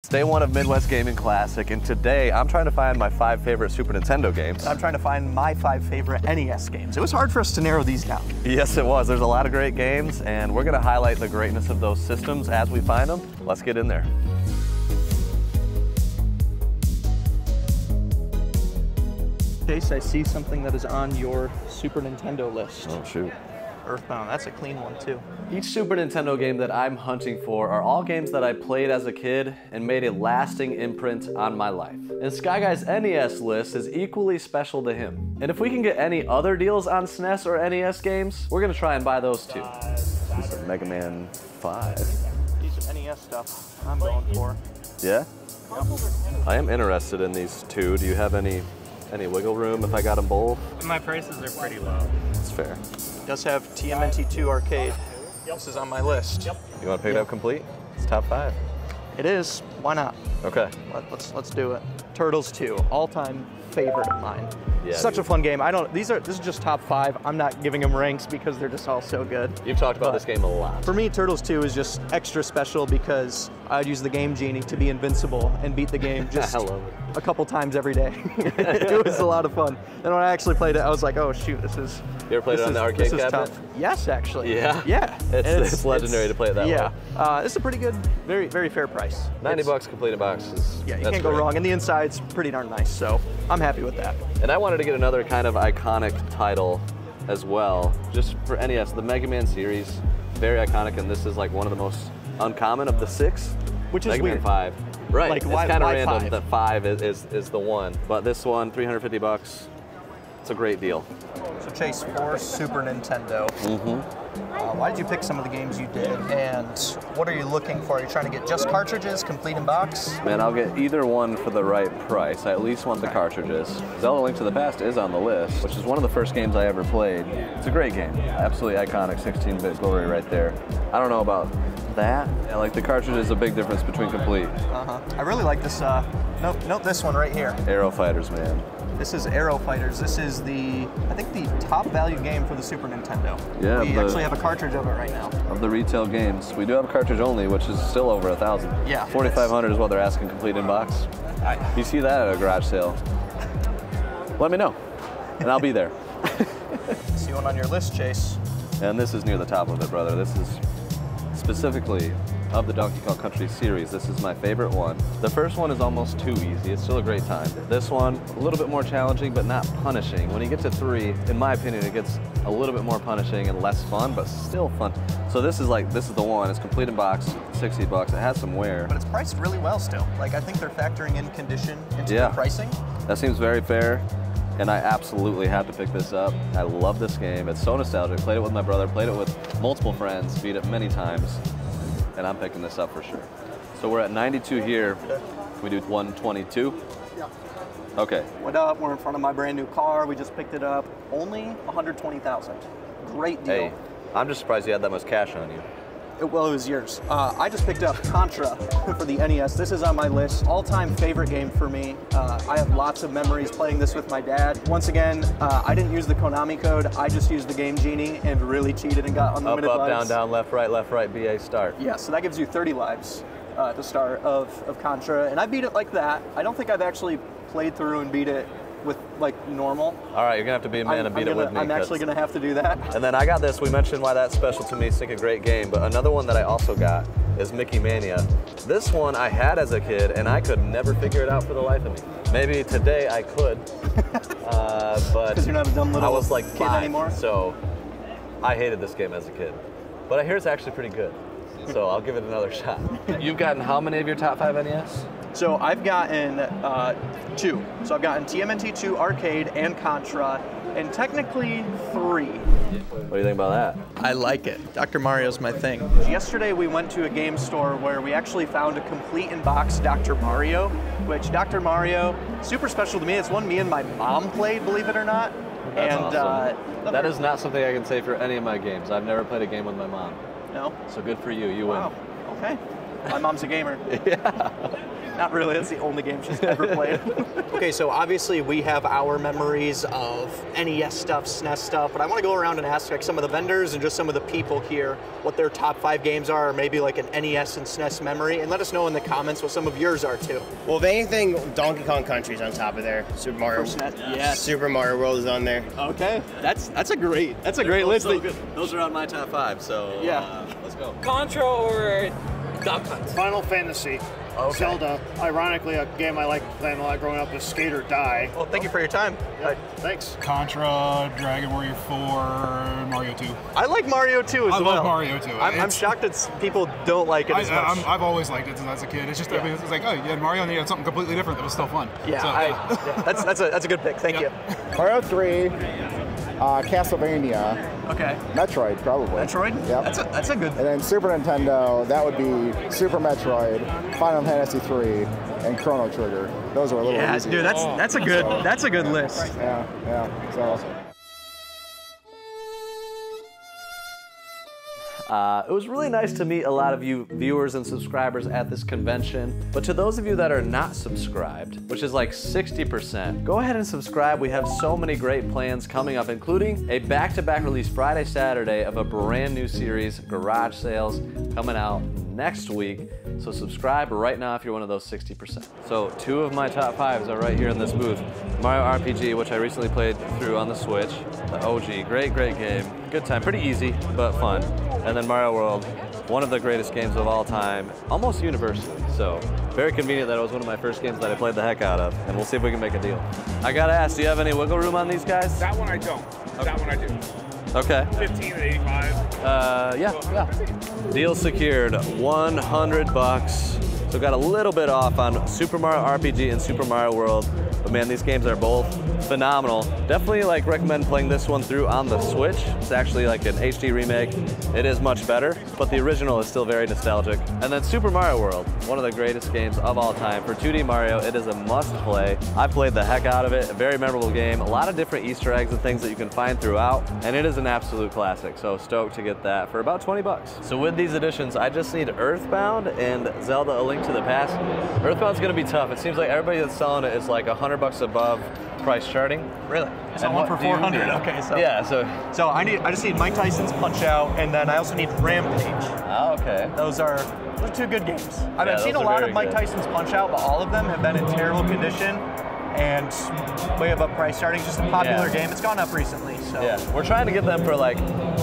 day one of Midwest Gaming Classic, and today I'm trying to find my 5 favorite Super Nintendo games. I'm trying to find my 5 favorite NES games. It was hard for us to narrow these down. Yes, it was. There's a lot of great games, and we're gonna highlight the greatness of those systems as we find them. Let's get in there. Chase, I see something that is on your Super Nintendo list. Oh, shoot. Earthbound, that's a clean one too. Each Super Nintendo game that I'm hunting for are all games that I played as a kid and made a lasting imprint on my life. And Sky Guy's NES list is equally special to him. And if we can get any other deals on SNES or NES games, we're gonna try and buy those too. This is Mega Man 5. These are NES stuff I'm going for. Yeah? Yep. I am interested in these two. Do you have any wiggle room if I got them both? My prices are pretty low. That's fair. It does have TMNT2 arcade. This is on my list. You want to pick it up complete? It's top 5. It is. Why not? Okay. Let's do it. Turtles 2, all-time favorite of mine. Yeah, Such a fun game. This is just top 5. I'm not giving them ranks because they're just all so good. You've talked about this game a lot. For me, Turtles 2 is just extra special because I'd use the Game Genie to be invincible and beat the game just a couple times every day. It was a lot of fun. And when I actually played it, I was like, oh shoot, this is... You ever played it on the arcade cabinet? Tough. Yes, actually. Yeah? Yeah. It's legendary to play it that way. Yeah. It's a pretty good, very, very fair price. 90 bucks complete in box is... Yeah, you can't go wrong. And the inside's pretty darn nice, so I'm happy with that. And I wanted to get another kind of iconic title as well, just for NES. The Mega Man series, very iconic, and this is like one of the most uncommon of the 6. Which is Mega weird. Man 5. Right, like, it's why, kind of why random 5? that 5 is the one. But this one, 350 bucks, it's a great deal. So Chase, for Super Nintendo, why did you pick some of the games you did, and what are you looking for? Are you trying to get just cartridges, complete in box? Man, I'll get either one for the right price. I at least want the cartridges. Zelda Link to the Past is on the list, which is one of the first games I ever played. It's a great game. Absolutely iconic, 16-bit glory right there. I don't know about that. Yeah, like the cartridge is a big difference between complete. I really like this, note this one right here. Aero Fighters, man. This is Aero Fighters. This is I think the top value game for the Super Nintendo. Yeah, we actually have a cartridge of it right now. Of the retail games. We do have a cartridge only, which is still over 1,000. Yeah. 4,500 is what they're asking complete in box. You see that at a garage sale, let me know, and I'll be there. See one on your list, Chase. And this is near the top of it, brother. This is specifically of the Donkey Kong Country series. This is my favorite one. The first one is almost too easy. It's still a great time. This one, a little bit more challenging, but not punishing. When you get to 3, in my opinion, it gets a little bit more punishing and less fun, but still fun. So this is the one. It's complete in box, 60 bucks. It has some wear. But it's priced really well still. Like, I think they're factoring in condition into the pricing. That seems very fair. And I absolutely have to pick this up. I love this game. It's so nostalgic. Played it with my brother, played it with multiple friends, beat it many times. And I'm picking this up for sure. So we're at 92 here. Can we do 122? Yeah. Okay. What up? We're in front of my brand new car. We just picked it up. Only 120,000. Great deal. Hey, I'm just surprised you had that much cash on you. Well, it was yours. I just picked up Contra for the NES. This is on my list. All-time favorite game for me. I have lots of memories playing this with my dad. Once again, I didn't use the Konami code. I just used the Game Genie and really cheated and got unlimited lives. Up, down, left, right, BA, start. Yeah, so that gives you 30 lives at the start of Contra. And I beat it like that. I don't think I've actually played through and beat it with like normal. All right, you're gonna have to be a man and beat it with me. I'm actually gonna have to do that. And then I got this. We mentioned why that's special to me. It's like a great game. But another one that I also got is Mickey Mania. This one I had as a kid, and I could never figure it out for the life of me. Maybe today I could, but because you're not a dumb little I was like 5 anymore. So I hated this game as a kid. But I hear it's actually pretty good. So I'll give it another shot. You've gotten how many of your top 5 NES? So I've gotten 2. So I've gotten TMNT2 Arcade and Contra, and technically 3. What do you think about that? I like it. Dr. Mario's my thing. Yesterday we went to a game store where we actually found a complete in-box Dr. Mario, which Dr. Mario, super special to me. It's one me and my mom played, believe it or not. That's awesome. That is not something I can say for any of my games. I've never played a game with my mom. No? So good for you. You win. Okay. My mom's a gamer. Yeah. Not really, that's the only game she's ever played. Okay, so obviously we have our memories of NES stuff, SNES stuff, but I want to go around and ask like some of the vendors and just some of the people here what their top 5 games are, or maybe like an NES and SNES memory, and let us know in the comments what some of yours are too. Well, if anything, Donkey Kong Country's on top of there. Super Mario. Yes. Super Mario World is on there. Okay, that's a great list. Those are on my top 5, so yeah. Let's go. Contra or Duck Hunt? Final Fantasy. Okay. Zelda. Ironically, a game I like playing a lot growing up is Skate or Die. Well, thank you for your time. Thanks. Contra, Dragon Warrior 4, Mario 2. I like Mario 2 as well. I love Mario 2. I'm shocked that people don't like it as much. I've always liked it since I was a kid. It's just it's like, oh, you had Mario and you had something completely different that was still fun. Yeah, so, that's a good pick. Thank you. Mario 3, Castlevania. Okay. Metroid, probably. Metroid? Yep. That's a good. And then Super Nintendo, that would be Super Metroid, Final Fantasy 3, and Chrono Trigger. Those are a little easy. Dude, that's a good list. Yeah. So. It was really nice to meet a lot of you viewers and subscribers at this convention, but to those of you that are not subscribed, which is like 60%, go ahead and subscribe. We have so many great plans coming up, including a back-to-back release Friday, Saturday of a brand new series, Garage Sales, coming out next week. So subscribe right now if you're one of those 60%. So 2 of my top 5s are right here in this booth. Mario RPG, which I recently played through on the Switch, the OG, great game, good time, pretty easy, but fun. And then Mario World, one of the greatest games of all time, almost universally. So very convenient that it was one of my first games that I played the heck out of, and we'll see if we can make a deal. I gotta ask, do you have any wiggle room on these guys? That one I don't. Okay. That one I do. Okay. 15 and 85. Yeah. Deal secured, 100 bucks. So got a little bit off on Super Mario RPG and Super Mario World. But man, these games are both phenomenal. Definitely like recommend playing this one through on the Switch. It's actually like an HD remake. It is much better, but the original is still very nostalgic. And then Super Mario World, one of the greatest games of all time. For 2D Mario, it is a must play. I played the heck out of it, a very memorable game. A lot of different Easter eggs and things that you can find throughout, and it is an absolute classic. So stoked to get that for about 20 bucks. So with these editions, I just need Earthbound and Zelda A Link to the Past. Earthbound's gonna be tough. It seems like everybody that's selling it is like 100 bucks above price charting. Really? So one for 400. Okay, so yeah, so I just need Mike Tyson's Punch Out, and then I also need Rampage. Oh, okay. Those are 2 good games. I've seen a lot of Mike Tyson's Punch Out, but all of them have been in terrible condition and way above price starting. Just a popular game. It's gone up recently. So yeah, we're trying to get them for like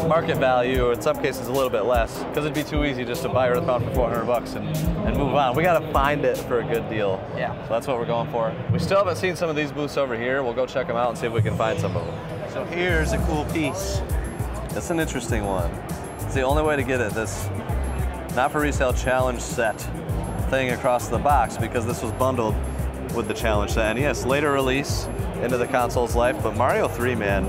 market value, or in some cases a little bit less, because it'd be too easy just to buy Earthbound for 400 bucks and move on. We gotta find it for a good deal. Yeah. So that's what we're going for. We still haven't seen some of these booths over here. We'll go check them out and see if we can find some of them. So here's a cool piece. That's an interesting one. It's the only way to get it, this not for resale challenge set thing across the box, because this was bundled with the challenge set. NES later release into the console's life, but Mario 3, man,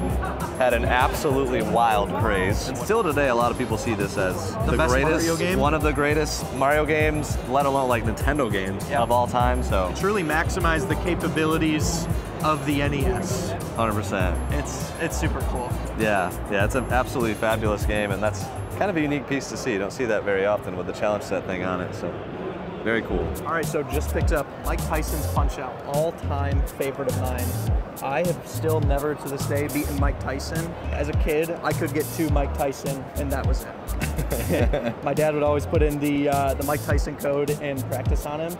had an absolutely wild craze. And still today, a lot of people see this as the best greatest, Mario game? one of the greatest Mario games, let alone like Nintendo games of all time. So it's really maximized the capabilities of the NES. 100%. It's super cool. Yeah, it's an absolutely fabulous game, and that's kind of a unique piece to see. You don't see that very often with the challenge set thing on it. So very cool. All right, so just picked up Mike Tyson's Punch Out, all-time favorite of mine. I have still never to this day beaten Mike Tyson. As a kid, I could get to Mike Tyson, and that was it. My dad would always put in the Mike Tyson code and practice on him.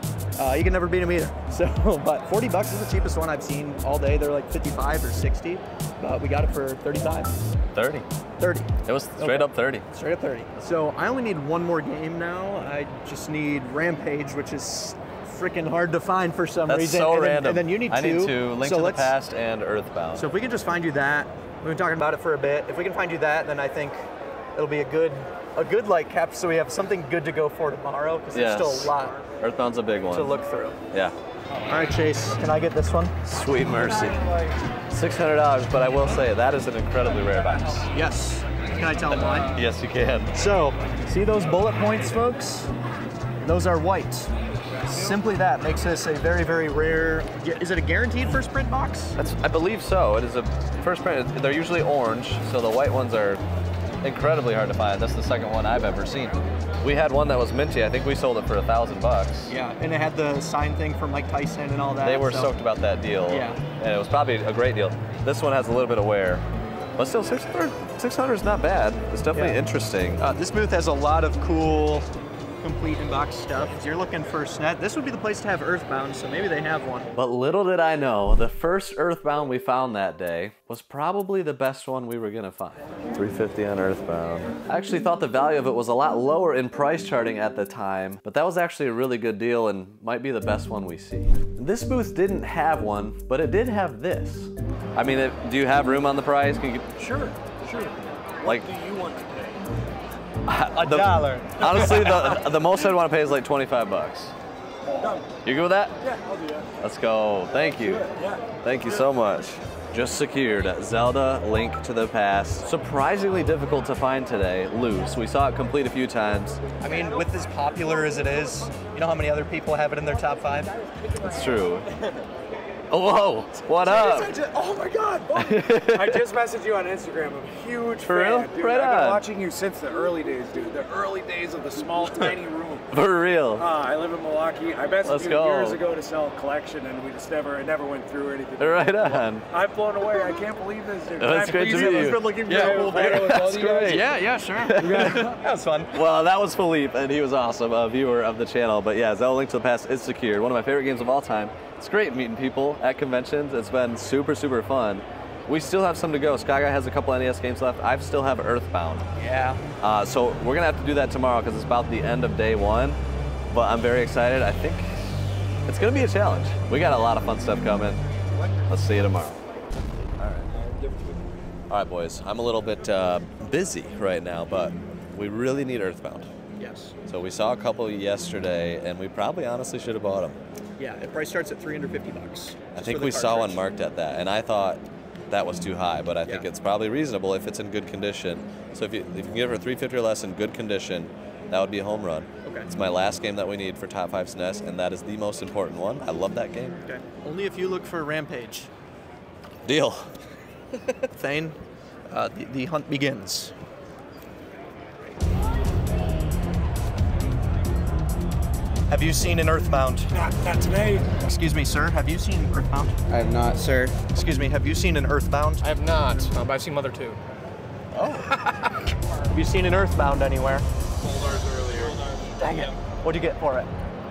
You can never beat him either. So, but 40 bucks is the cheapest one I've seen all day. They're like 55 or 60, but we got it for 35. 30. 30. It was straight up 30. Straight up 30. So I only need one more game now. I just need Rampage, which is freaking hard to find for some reason. That's so and random. And then you need 2. I need 2, Link to the Past and Earthbound. So if we can just find you that, we've been talking about it for a bit. If we can find you that, then I think it'll be a good like cap, so we have something good to go for tomorrow, because there's still a lot. Earthbound's a big one to look through. Yeah. All right, Chase, can I get this one? Sweet mercy. $600, but I will say that is an incredibly rare box. Yes. Can I tell them why? Yes, you can. So, see those bullet points, folks? Those are white. Simply that makes this a very, very rare. Is it a guaranteed first print box? I believe so. It is a first print. They're usually orange, so the white ones are incredibly hard to find. That's the second one I've ever seen. We had one that was minty. I think we sold it for $1,000. Yeah, and it had the sign thing from Mike Tyson and all that. They were stoked about that deal. Yeah. And it was probably a great deal. This one has a little bit of wear, but still 600 is not bad. It's definitely interesting. This booth has a lot of cool complete in-box stuff. If you're looking for SNES, this would be the place to have Earthbound, so maybe they have one. But little did I know, the first Earthbound we found that day was probably the best one we were gonna find. $350 on Earthbound. I actually thought the value of it was a lot lower in price charting at the time, but that was actually a really good deal and might be the best one we see. This booth didn't have one, but it did have this. I mean, do you have room on the price? Can you Sure. like, What do you want to pay? $1. Honestly, the most I'd want to pay is like $25. Done. You good with that? Yeah, I'll do that. Let's go. Thank you. Yeah. Thank you so much. Just secured Zelda Link to the Past. Surprisingly difficult to find today, loose. We saw it complete a few times. I mean, with as popular as it is, you know how many other people have it in their top 5? It's true. Oh, whoa, what up? Oh my God! I just messaged you on Instagram. I'm a huge For fan, real? dude. Right I've been on. watching you since the early days, dude. The early days of the small, tiny room. For real. I live in Milwaukee. I messaged Let's you go. years ago to sell a collection, and we just never went through or anything. Right on. I'm blown away. I can't believe this, dude. That's great to meet you. I've been looking for Yeah, a little bit. that's great. Yeah, sure. That was fun. Well, that was Philippe, and he was awesome, a viewer of the channel. But yeah, Zelda Link to the Past is secured. One of my favorite games of all time. It's great meeting people at conventions. It's been super, super fun. We still have some to go. Sky Guy has a couple NES games left. I still have Earthbound. Yeah. So we're gonna have to do that tomorrow because it's about the end of day one. But I'm very excited. I think it's gonna be a challenge. We got a lot of fun stuff coming. Let's see you tomorrow. All right, boys. I'm a little bit busy right now, but we really need Earthbound. Yes. So we saw a couple yesterday, and we probably honestly should have bought them. Yeah, the price starts at $350. I think we saw one marked at that, and I thought that was too high, but I think it's probably reasonable if it's in good condition. So if you can get it for $350 or less in good condition, that would be a home run. Okay. It's my last game that we need for Top 5 SNES, and that is the most important one. I love that game. Okay. Only if you look for Rampage. Deal. Thane, the hunt begins. Have you seen an Earthbound? Not today. Excuse me, sir. Have you seen Earthbound? I have not, sir. Excuse me. Have you seen an Earthbound? I have not, but I've seen Mother 2. Have you seen an Earthbound anywhere? Sold ours earlier. Dang it. What'd you get for it?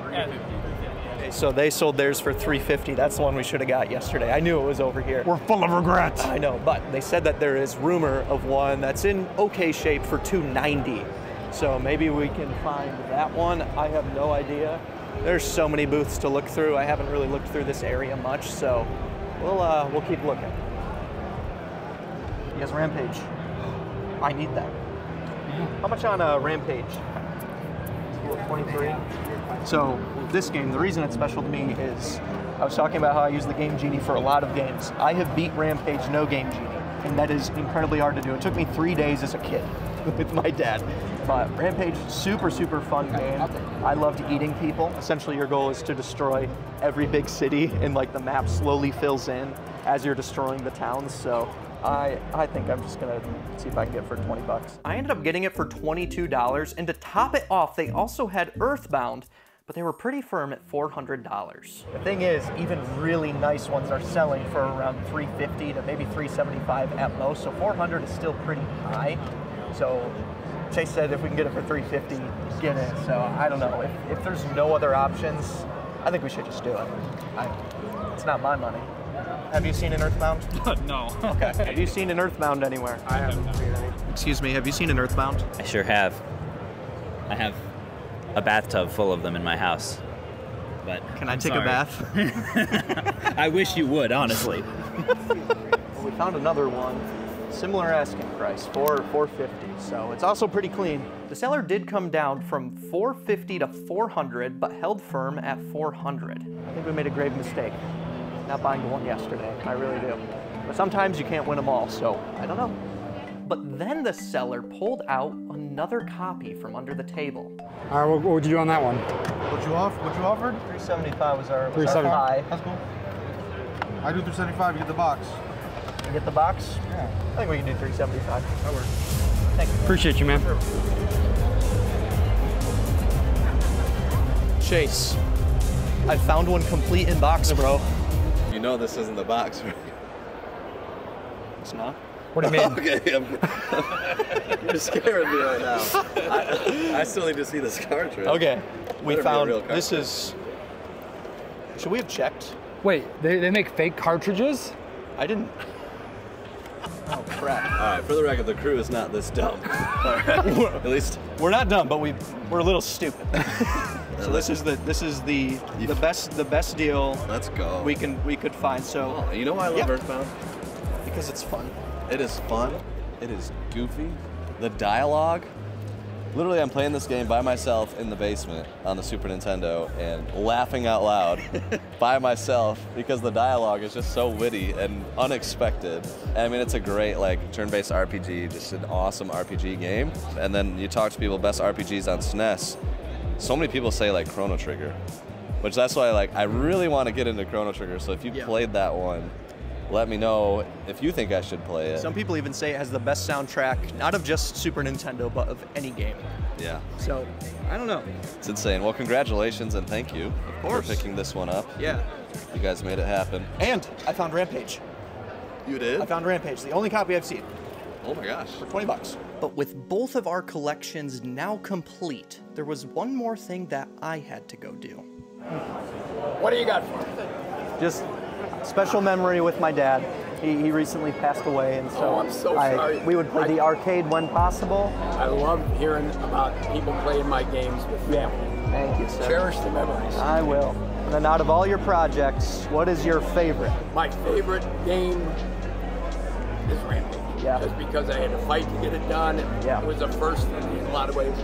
Okay, so they sold theirs for $350. That's the one we should have got yesterday. I knew it was over here. We're full of regrets. I know, but they said that there is rumor of one that's in okay shape for $290. So maybe we can find that one. I have no idea. There's so many booths to look through. I haven't really looked through this area much, so we'll keep looking. Yes, Rampage. I need that. How much on Rampage? 23. So this game, the reason it's special to me is I was talking about how I use the Game Genie for a lot of games. I have beat Rampage no Game Genie, and that is incredibly hard to do. It took me 3 days as a kid with my dad. But Rampage, super, super fun game. I loved eating people. Essentially, your goal is to destroy every big city, and like the map slowly fills in as you're destroying the towns. So I think I'm just gonna see if I can get it for 20 bucks. I ended up getting it for $22, and to top it off, they also had Earthbound, but they were pretty firm at $400. The thing is, even really nice ones are selling for around $350 to maybe $375 at most, so $400 is still pretty high. So Chase said if we can get it for $350, get it. So I don't know, if there's no other options, I think we should just do it. It's not my money. Have you seen an Earthbound? No. Okay. Have you seen an Earthbound anywhere? I haven't seen any. Excuse me, have you seen an Earthbound? I sure have. I have a bathtub full of them in my house. But Can I take a bath? I wish you would, honestly. Well, we found another one. Similar asking price, $450. So it's also pretty clean. The seller did come down from $450 to $400, but held firm at $400. I think we made a grave mistake not buying the one yesterday. I really do. But sometimes you can't win them all, so I don't know. But then the seller pulled out another copy from under the table. All right, what would you do on that one? What you offered? $375 was our $375. high. That's cool. I do $375, you get the box. Get the box? Yeah. I think we can do $375. That works. Thank you. Appreciate you, man. Sure. Chase, I found one complete in box, bro. You know this isn't the box, right? It's not? What do you mean? Okay, you're scaring me right now. I still need to see this cartridge. Okay, we Better be a found, real this cartridge. is, should we have checked? Wait, they make fake cartridges? I didn't. Oh, crap. All right, for the record, the crew is not this dumb. At least We're not dumb, but we're a little stupid. So this is the best deal let's go. we could find. So Oh, you know why I love Yeah. Earthbound? because it's fun. It is fun. It is goofy. The dialogue. Literally, I'm playing this game by myself in the basement on the Super Nintendo and laughing out loud by myself because the dialogue is just so witty and unexpected. I mean, it's a great like turn-based RPG, just an awesome RPG game. And then you talk to people, best RPGs on SNES. So many people say like Chrono Trigger, which that's why like I really want to get into Chrono Trigger. So if you played that one, let me know if you think I should play it. Some people even say it has the best soundtrack, not of just Super Nintendo, but of any game. Yeah. So, I don't know. It's insane. Well, congratulations and thank you for picking this one up. Yeah. You guys made it happen. And I found Rampage. You did? I found Rampage, the only copy I've seen. Oh my gosh. For $20. But with both of our collections now complete, there was one more thing that I had to go do. What do you got for me? Just special memory with my dad. He recently passed away, and so, I'm so sorry. we would play the arcade when possible. I love hearing about people playing my games with family. Thank you, sir. Cherish the memories. I will. And then out of all your projects, what is your favorite? My favorite game is Rampage. Yeah. Just because I had to fight to get it done, and Yeah. it was a first in a lot of ways.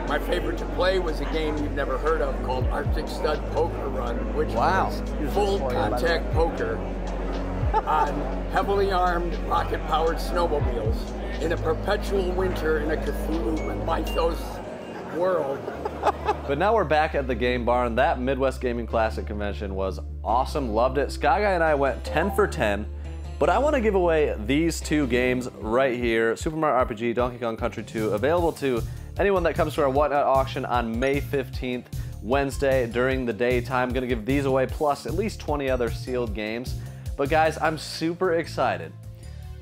My favorite to play was a game you've never heard of called Arctic Stud Poker Run, which was full contact poker on heavily armed rocket-powered snowmobiles in a perpetual winter in a Cthulhu mythos world. But now we're back at the Game Barn. That Midwest Gaming Classic convention was awesome. Loved it. Sky Guy and I went 10 for 10. But I want to give away these two games right here. Super Mario RPG, Donkey Kong Country 2, available to anyone that comes to our Whatnot auction on May 15th, Wednesday, during the daytime. I'm going to give these away, plus at least 20 other sealed games. But guys, I'm super excited,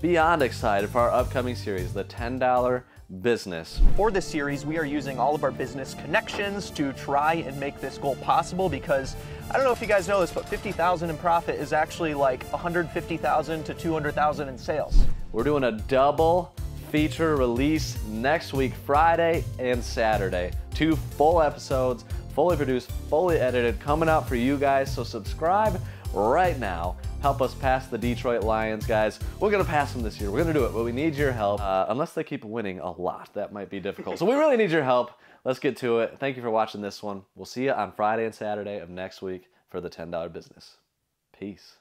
beyond excited for our upcoming series, the $10 Business. For this series, we are using all of our business connections to try and make this goal possible because, I don't know if you guys know this, but $50,000 in profit is actually like $150,000 to $200,000 in sales. We're doing a double feature release next week, Friday and Saturday. 2 full episodes, fully produced, fully edited, coming out for you guys. So subscribe right now. Help us pass the Detroit Lions, guys. We're gonna pass them this year. We're gonna do it, but we need your help. Unless they keep winning a lot, that might be difficult. So we really need your help. Let's get to it. Thank you for watching this one. We'll see you on Friday and Saturday of next week for the $10 Business. Peace.